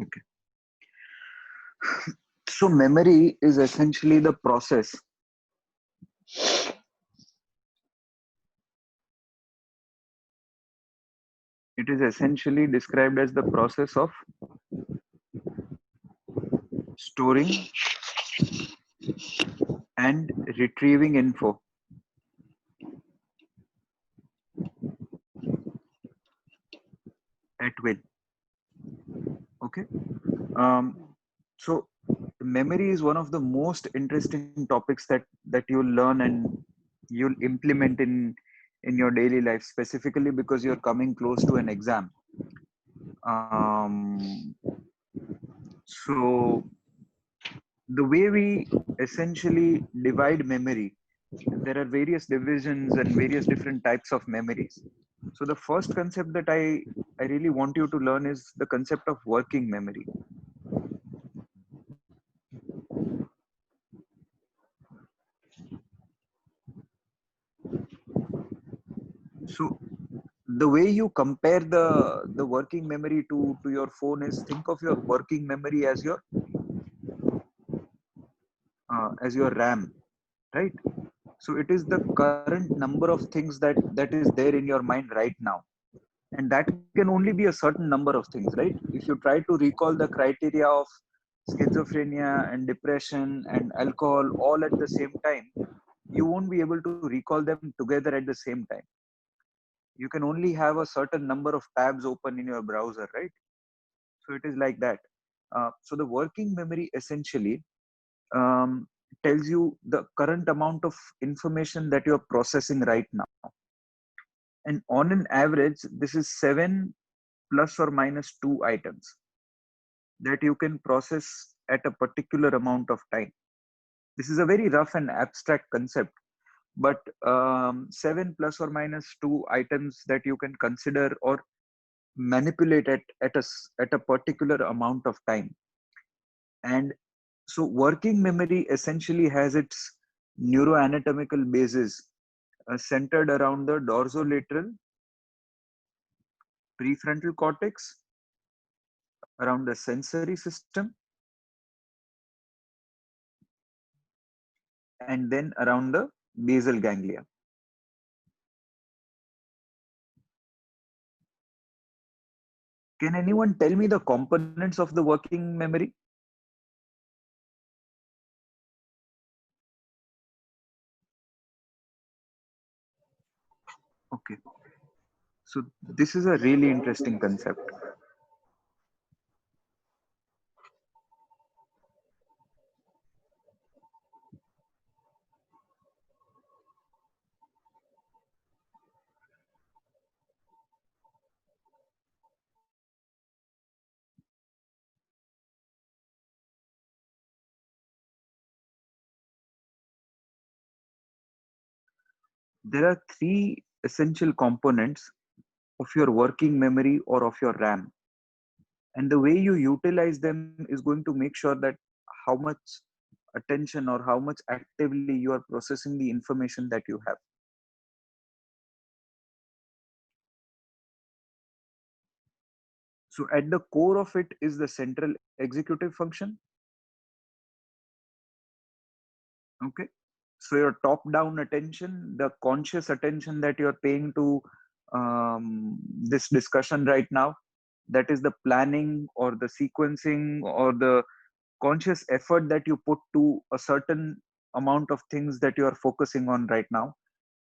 Okay. So memory is essentially the process. It is essentially described as the process of storing and retrieving info at will. Okay. So memory is one of the most interesting topics that you'll learn and you'll implement in your daily life, specifically because you're coming close to an exam. Um, so the way we essentially divide memory, there are various divisions and various different types of memories. So the first concept that I really want you to learn is the concept of working memory. So the way you compare the working memory to your phone is, think of your working memory as your RAM, right? So it is the current number of things that is there in your mind right now, and that can only be a certain number of things, right? If you try to recall the criteria of schizophrenia and depression and alcohol all at the same time, you won't be able to recall them together at the same time. You can only have a certain number of tabs open in your browser, right? So it is like that. So the working memory essentially um, tells you the current amount of information that you're processing right now. And on an average, this is 7 ± 2 items that you can process at a particular amount of time. This is a very rough and abstract concept, but 7 ± 2 items that you can consider or manipulate at a particular amount of time. And so working memory essentially has its neuroanatomical basis centered around the dorsolateral prefrontal cortex, around the sensory system, and then around the basal ganglia. Can anyone tell me the components of the working memory? Okay, so this is a really interesting concept. There are three essential components of your working memory or of your RAM. And the way you utilize them is going to make sure that how much attention or how much actively you are processing the information that you have. So at the core of it is the central executive function. Okay. So your top down attention, the conscious attention that you're paying to this discussion right now, that is the planning or the sequencing or the conscious effort that you put to a certain amount of things that you are focusing on right now.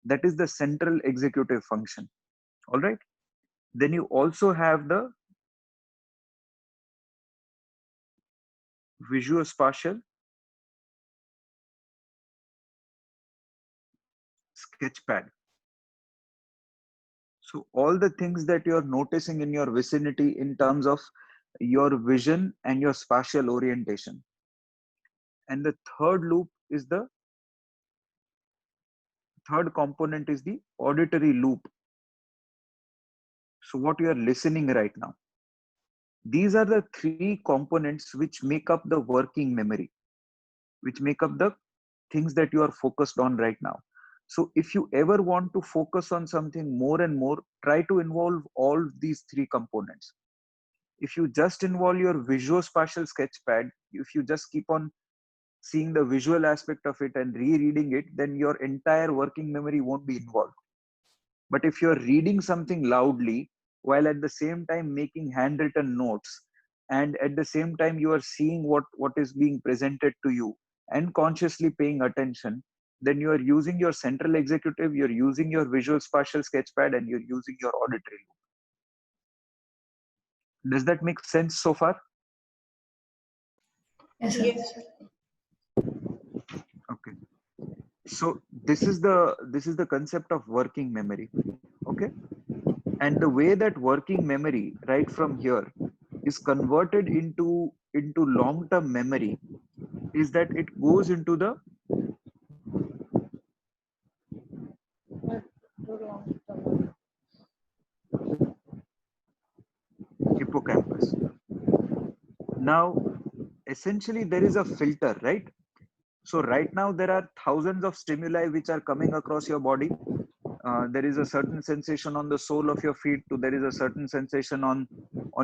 That is the central executive function. All right. Then you also have the visuospatial sketchpad. So all the things that you're noticing in your vicinity in terms of your vision and your spatial orientation. And the third component is the auditory loop. So what you are listening right now. These are the three components which make up the working memory, which make up the things that you are focused on right now. So if you ever want to focus on something more and more, try to involve all these three components. If you just involve your visuospatial sketchpad, if you just keep on seeing the visual aspect of it and rereading it, then your entire working memory won't be involved. But if you're reading something loudly while at the same time making handwritten notes, and at the same time you are seeing what is being presented to you and consciously paying attention, then you are using your central executive, you're using your visual spatial sketchpad, and you're using your auditory loop. Does that make sense so far? Yes, sir. Yes. Okay. So this is the concept of working memory. Okay. And the way that working memory right from here is converted into long term memory is that it goes into the hippocampus. Now essentially there is a filter, right? So right now there are thousands of stimuli which are coming across your body. There is a certain sensation on the sole of your feet, to there is a certain sensation on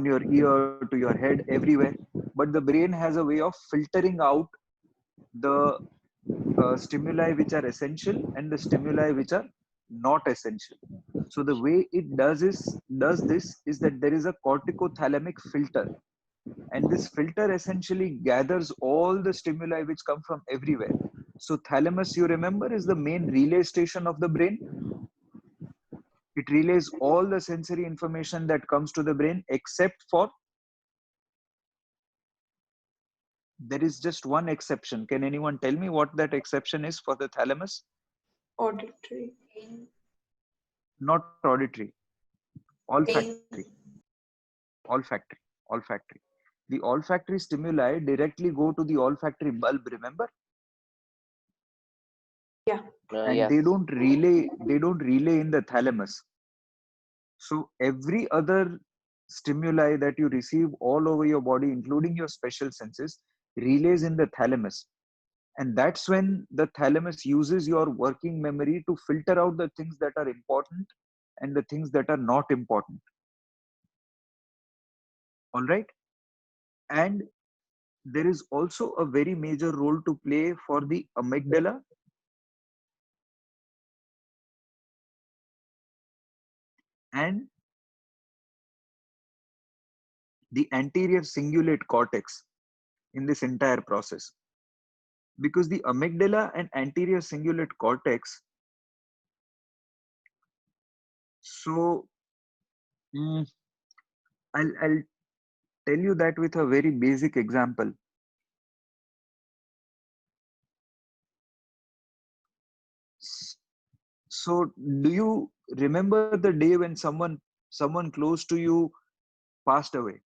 your ear, to your head, everywhere. But the brain has a way of filtering out the stimuli which are essential and the stimuli which are not essential. So the way it does this is that there is a corticothalamic filter, and this filter essentially gathers all the stimuli which come from everywhere. So thalamus, you remember, is the main relay station of the brain. It relays all the sensory information that comes to the brain, except for, there is just one exception. Can anyone tell me what that exception is for the thalamus? Auditory. Not auditory, olfactory. Pain. Olfactory. Olfactory. The olfactory stimuli directly go to the olfactory bulb, remember? Yeah. And Yes. they don't relay in the thalamus. So every other stimuli that you receive all over your body, including your special senses, relays in the thalamus. And that's when the thalamus uses your working memory to filter out the things that are important and the things that are not important. All right. And there is also a very major role to play for the amygdala and the anterior cingulate cortex in this entire process. Because the amygdala and anterior cingulate cortex, so I'll tell you that with a very basic example. So do you remember the day when someone close to you passed away,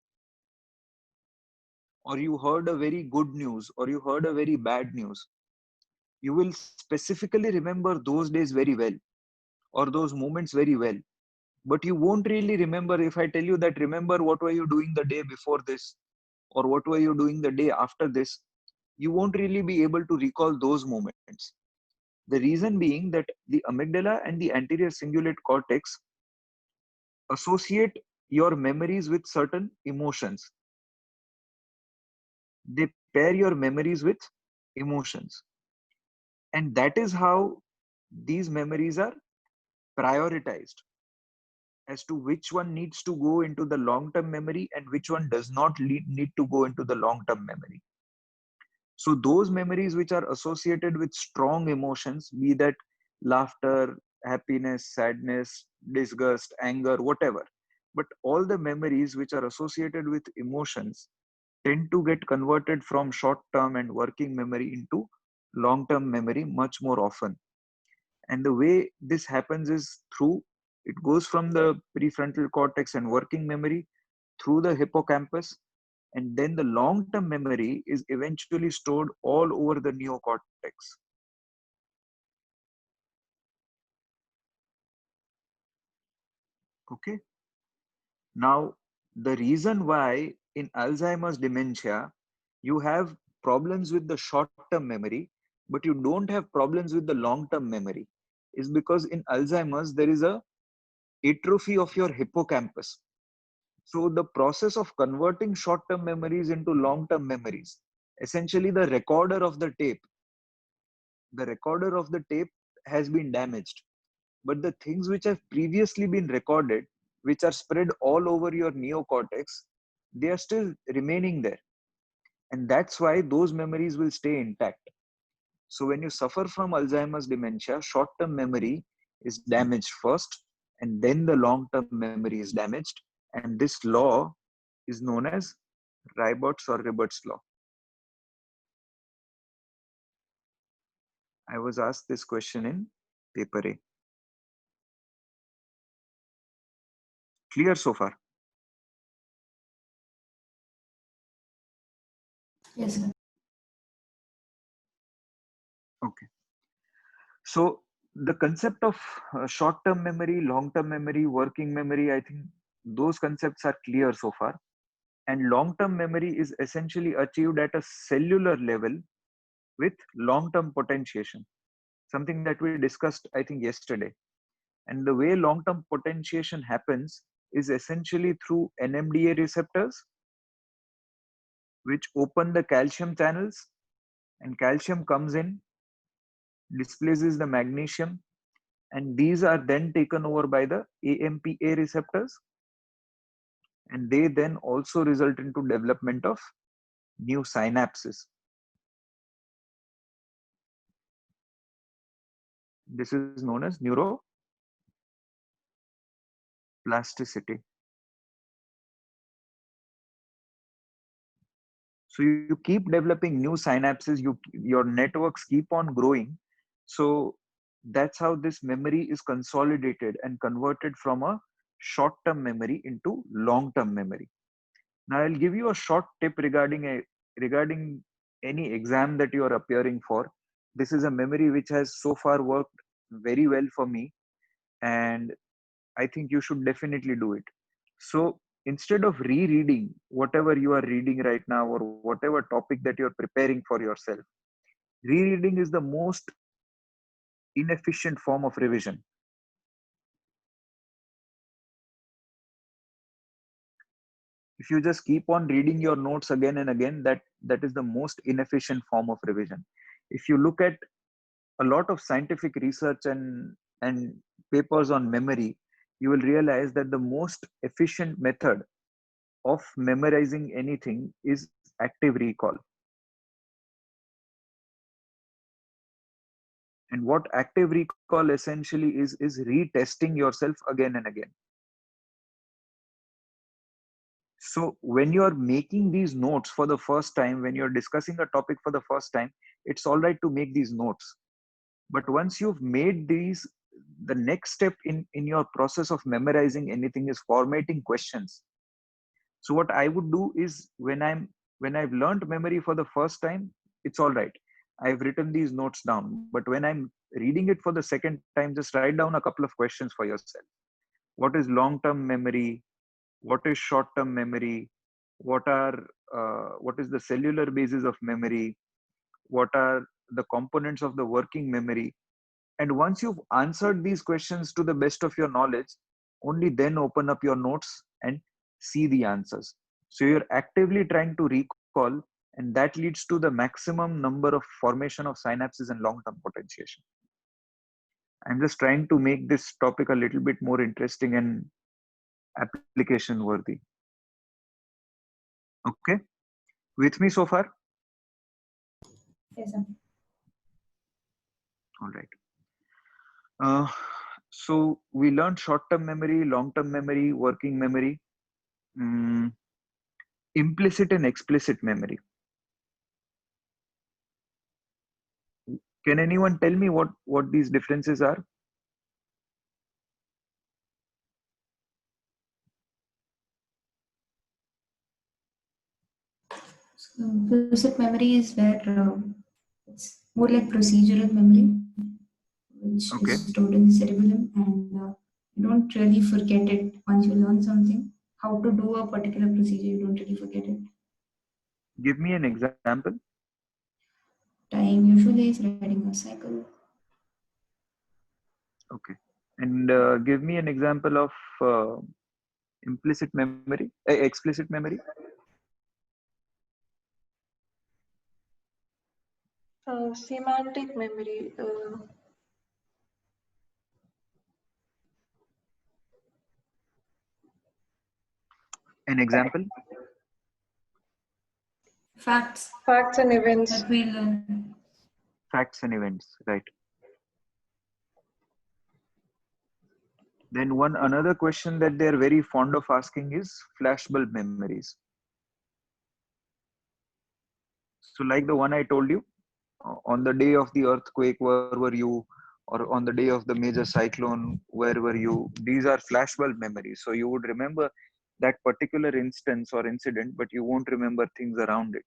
or you heard a very good news, or you heard a very bad news? You will specifically remember those days very well, or those moments very well. But you won't really remember if I tell you that, remember what were you doing the day before this, or what were you doing the day after this. You won't really be able to recall those moments. The reason being that the amygdala and the anterior cingulate cortex associate your memories with certain emotions. They pair your memories with emotions. And that is how these memories are prioritized as to which one needs to go into the long term memory and which one does not need to go into the long term memory. So, those memories which are associated with strong emotions, be that laughter, happiness, sadness, disgust, anger, whatever, but all the memories which are associated with emotions tend to get converted from short term and working memory into long term memory much more often. And the way this happens is through, it goes from the prefrontal cortex and working memory through the hippocampus, and then the long term memory is eventually stored all over the neocortex. Okay. Now, the reason why in Alzheimer's dementia you have problems with the short term memory, but you don't have problems with the long term memory, is because in Alzheimer's there is a atrophy of your hippocampus. So the process of converting short-term memories into long-term memories, essentially the recorder of the tape has been damaged. But the things which have previously been recorded, which are spread all over your neocortex, they are still remaining there. And that's why those memories will stay intact. So when you suffer from Alzheimer's dementia, short-term memory is damaged first, and then the long-term memory is damaged. And this law is known as Raybert's or Raybert's law. I was asked this question in paper A. Clear so far? Yes, sir. Okay. So the concept of short-term memory, long-term memory, working memory, I think those concepts are clear so far. And long-term memory is essentially achieved at a cellular level with long-term potentiation, something that we discussed, I think, yesterday. And the way long-term potentiation happens is essentially through NMDA receptors, which open the calcium channels, and calcium comes in, displaces the magnesium, and these are then taken over by the AMPA receptors, and they then also result into development of new synapses. This is known as neuroplasticity. So you keep developing new synapses, your networks keep on growing. So that's how this memory is consolidated and converted from a short-term memory into long-term memory. Now I'll give you a short tip regarding any exam that you are appearing for. This is a memory which has so far worked very well for me, and I think you should definitely do it. So instead of rereading whatever you are reading right now or whatever topic that you're preparing for yourself, rereading is the most inefficient form of revision. If you just keep on reading your notes again and again, that is the most inefficient form of revision. If you look at a lot of scientific research and papers on memory, you will realize that the most efficient method of memorizing anything is active recall. And what active recall essentially is retesting yourself again and again. So when you're making these notes for the first time, when you're discussing a topic for the first time, it's all right to make these notes. But once you've made these, the next step in your process of memorizing anything is formatting questions. So what I would do is when I've learned memory for the first time, it's all right. I've written these notes down. But when I'm reading it for the second time, just write down a couple of questions for yourself. What is long-term memory? What is short-term memory? What is the cellular basis of memory? What are the components of the working memory? And once you've answered these questions to the best of your knowledge, only then open up your notes and see the answers. So you're actively trying to recall, and that leads to the maximum number of formation of synapses and long-term potentiation. I'm just trying to make this topic a little bit more interesting and application worthy. Okay, with me so far? Yes, sir. All right. So we learned short-term memory, long-term memory, working memory, implicit and explicit memory. Can anyone tell me what these differences are? So implicit memory is where it's more like procedural memory, which Okay. is stored in the cerebellum, and you don't really forget it once you learn something. How to do a particular procedure, you don't really forget it. Give me an example. Time usually is riding a cycle. Okay. And give me an example of Implicit memory, explicit memory. Semantic memory. An example? Facts Facts and events. that we learn. Facts and events, right? Then another question that they're very fond of asking is flashbulb memories. So like the one I told you, on the day of the earthquake, where were you? Or on the day of the major cyclone, where were you? These are flashbulb memories. So you would remember that particular instance or incident, but you won't remember things around it.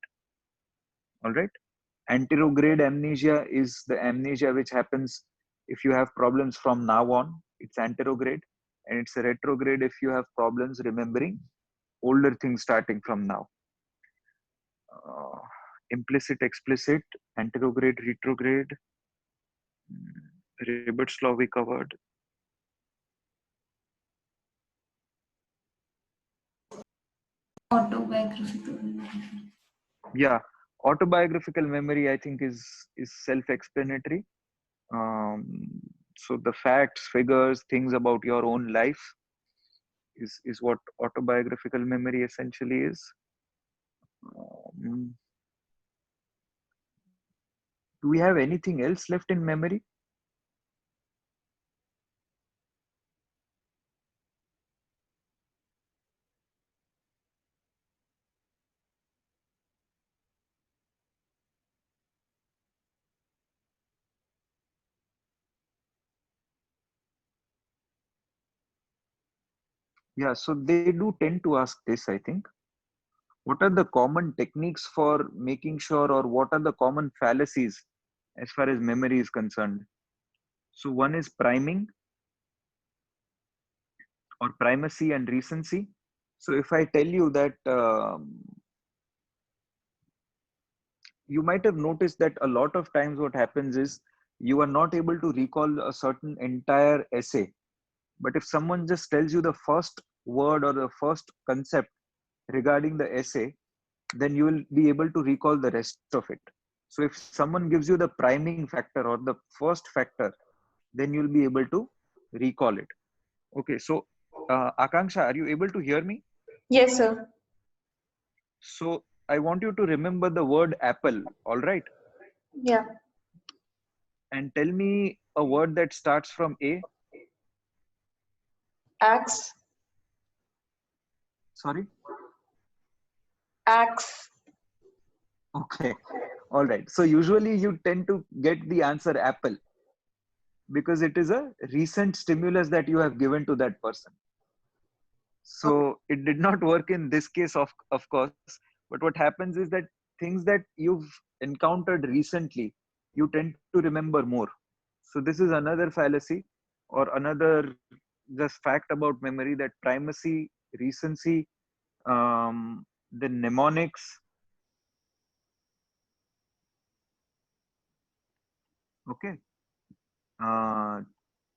All right. Anterograde amnesia is the amnesia which happens if you have problems from now on. It's anterograde, and it's a retrograde if you have problems remembering older things starting from now. Implicit, explicit, anterograde, retrograde. Ribbert's law we covered. Autobiographical. Yeah, autobiographical memory I think is self-explanatory. So the facts, figures, things about your own life is what autobiographical memory essentially is. Do we have anything else left in memory? Yeah, so they do tend to ask this, I think. What are the common techniques for making sure, or what are the common fallacies as far as memory is concerned? So one is priming, or primacy and recency. So if I tell you that you might have noticed that a lot of times what happens is you are not able to recall a certain entire essay. But if someone just tells you the first word or the first concept regarding the essay, then you will be able to recall the rest of it. So if someone gives you the priming factor or the first factor, then you'll be able to recall it. Okay, so Akanksha, are you able to hear me? Yes, sir. So I want you to remember the word apple, all right? Yeah. And tell me a word that starts from A. Axe. Sorry? Axe. Okay, all right. So usually you tend to get the answer apple because it is a recent stimulus that you have given to that person. So it did not work in this case, of course. But what happens is that things that you've encountered recently, you tend to remember more. So this is another fallacy or another just fact about memory, that primacy, recency, the mnemonics. Okay.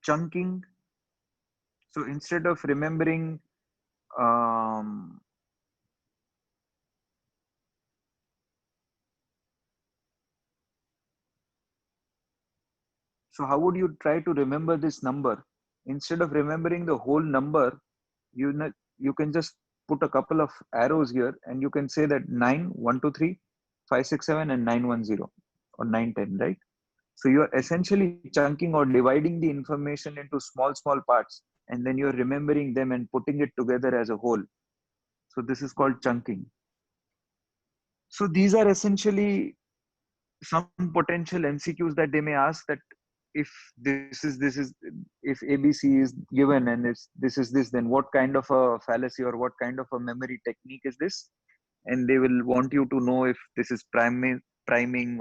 Chunking. So instead of remembering um, so how would you try to remember this number? Instead of remembering the whole number, you can just put a couple of arrows here, and you can say that 9, 1, 2, 3, 5, 6, 7, and 910 or 910, right? So you are essentially chunking or dividing the information into small parts, and then you're remembering them and putting it together as a whole. So this is called chunking. So these are essentially some potential MCQs that they may ask, that if this is if ABC is given and it's this is this, then what kind of a fallacy or what kind of a memory technique is this? And they will want you to know if this is priming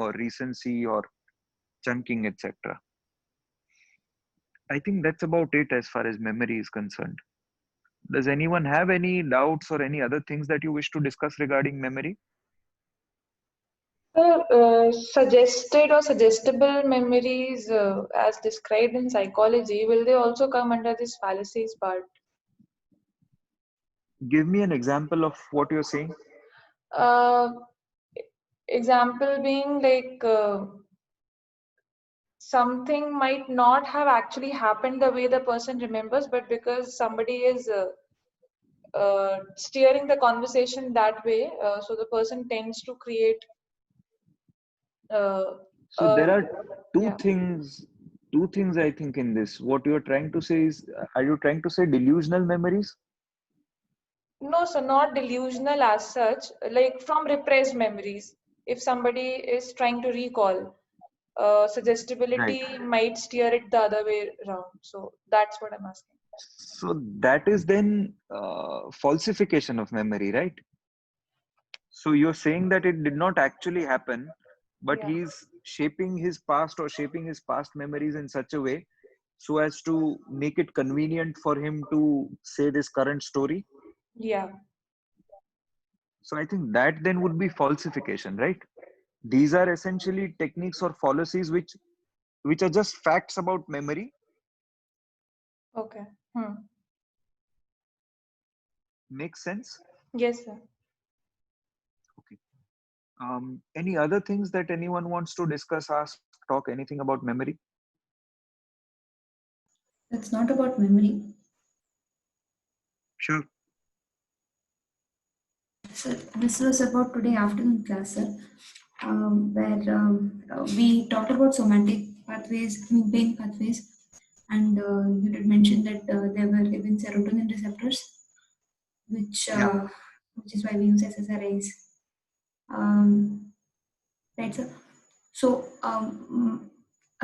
or recency or chunking, etc. I think that's about it as far as memory is concerned. Does anyone have any doubts or any other things that you wish to discuss regarding memory? Suggested or suggestible memories as described in psychology, will they also come under this fallacies part? Give me an example of what you're saying. Uh, Example being like something might not have actually happened the way the person remembers, but because somebody is steering the conversation that way, so the person tends to create. Uh, So there are two yeah. things, two things I think in this. What you're trying to say is, are you trying to say delusional memories? No, so not delusional as such, like from repressed memories. If somebody is trying to recall, Right. suggestibility might steer it the other way around. So that's what I'm asking. So that is then falsification of memory, right? So you're saying that it did not actually happen, but Yeah. he's shaping his past or shaping his past memories in such a way so as to make it convenient for him to say this current story. Yeah. So I think that then would be falsification, right? These are essentially techniques or fallacies which are just facts about memory. Okay. Hmm. Makes sense. Yes, sir. Okay. Any other things that anyone wants to discuss, ask, talk, anything about memory? That's not about memory. Sure. So this was about today afternoon class, sir, where we talked about somatic pathways, I mean pain pathways, and you did mention that there were even serotonin receptors, which Yeah. uh, which is why we use SSRIs. Um, right, sir. So,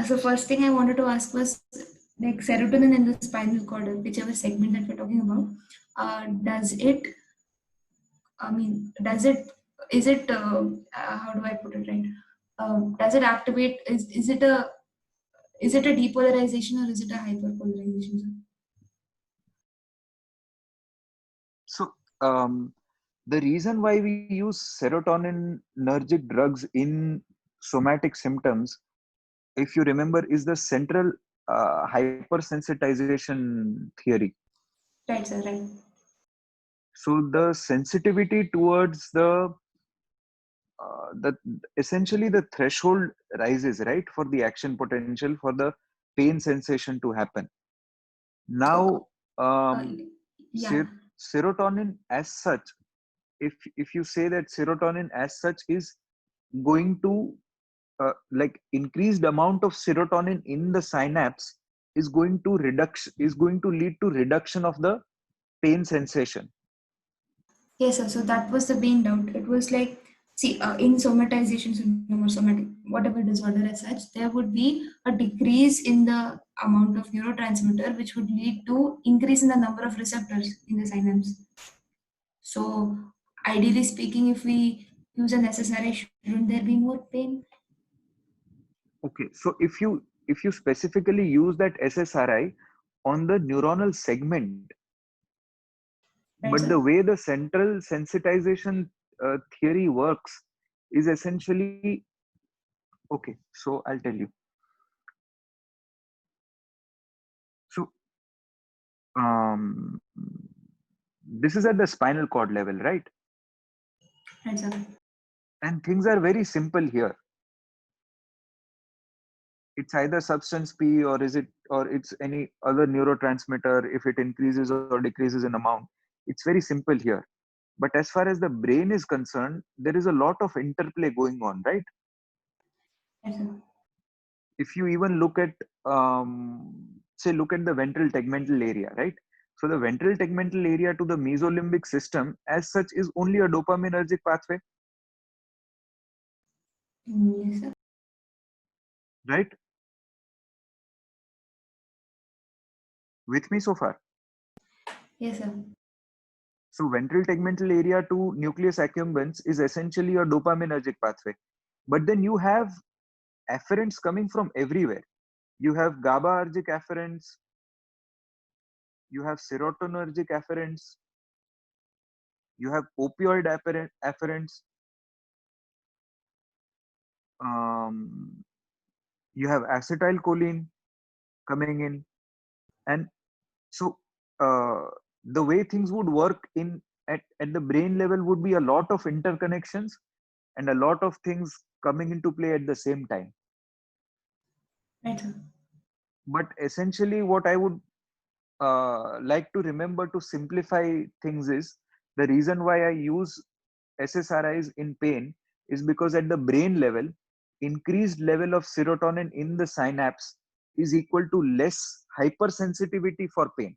so first thing I wanted to ask was like serotonin in the spinal cord, or whichever segment that we're talking about. Does it? I mean, does it? Is it? How do I put it right? Does it activate? Is it a depolarization or is it a hyperpolarization, sir? So the reason why we use serotonin-nergic drugs in somatic symptoms, if you remember, is the central hypersensitization theory. Right, sir. Right. So the sensitivity towards the essentially the threshold rises, right, for the action potential for the pain sensation to happen. So, Now, uh, yeah. serotonin as such, if you say that serotonin as such is going to like increased amount of serotonin in the synapse is going to lead to reduction of the pain sensation. Yes, sir. So that was the main doubt. It was like, see, in somatization syndrome or somatic, whatever disorder as such, there would be a decrease in the amount of neurotransmitter, which would lead to increase in the number of receptors in the synapse. So, ideally speaking, if we use an SSRI, shouldn't there be more pain? Okay, so if you specifically use that SSRI on the neuronal segment, Right, but the sir? way the central sensitization theory works is essentially okay. So I'll tell you. So um, this is at the spinal cord level, right? Right, sir. And things are very simple here. It's either substance P or is it or it's any other neurotransmitter if it increases or decreases in amount. It's very simple here. But as far as the brain is concerned, there is a lot of interplay going on, right? Right, sir. If you even look at say look at the ventral tegmental area, right? So the ventral tegmental area to the mesolimbic system as such is only a dopaminergic pathway, Yes, sir. right? With me so far? Yes, sir. So ventral tegmental area to nucleus accumbens is essentially a dopaminergic pathway, but then you have afferents coming from everywhere. You have GABAergic afferents, you have serotonergic afferents, you have opioid afferents, um, you have acetylcholine coming in, and so the way things would work at the brain level would be a lot of interconnections and a lot of things coming into play at the same time. Right, sir. But essentially, what I would like to remember to simplify things is the reason why I use SSRIs in pain is because at the brain level, increased level of serotonin in the synapse is equal to less hypersensitivity for pain.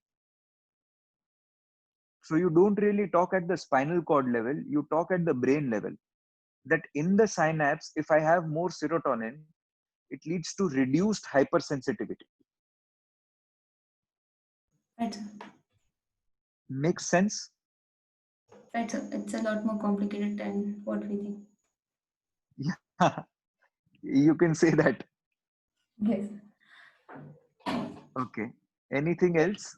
So you don't really talk at the spinal cord level, you talk at the brain level. That in the synapse, if I have more serotonin, it leads to reduced hypersensitivity. Right, sir. Makes sense? Right, sir. It's a lot more complicated than what we think. Yeah, you can say that. Yes. Okay. Anything else?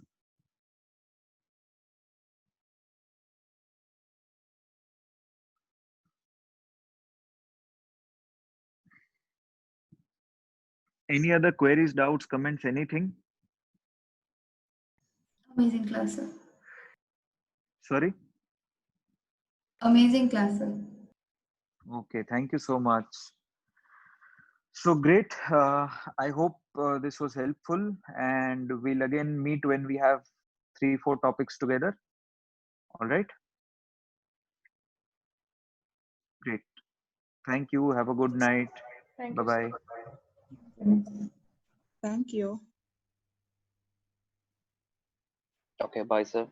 Any other queries, doubts, comments, anything? Amazing class, sir. Sorry? Amazing class, sir. Okay, thank you so much. So great. I hope this was helpful, and we'll again meet when we have 3-4 topics together. All right. Great. Thank you. Have a good night. Thank Bye you, sir. bye. Thank you. Okay, bye, sir.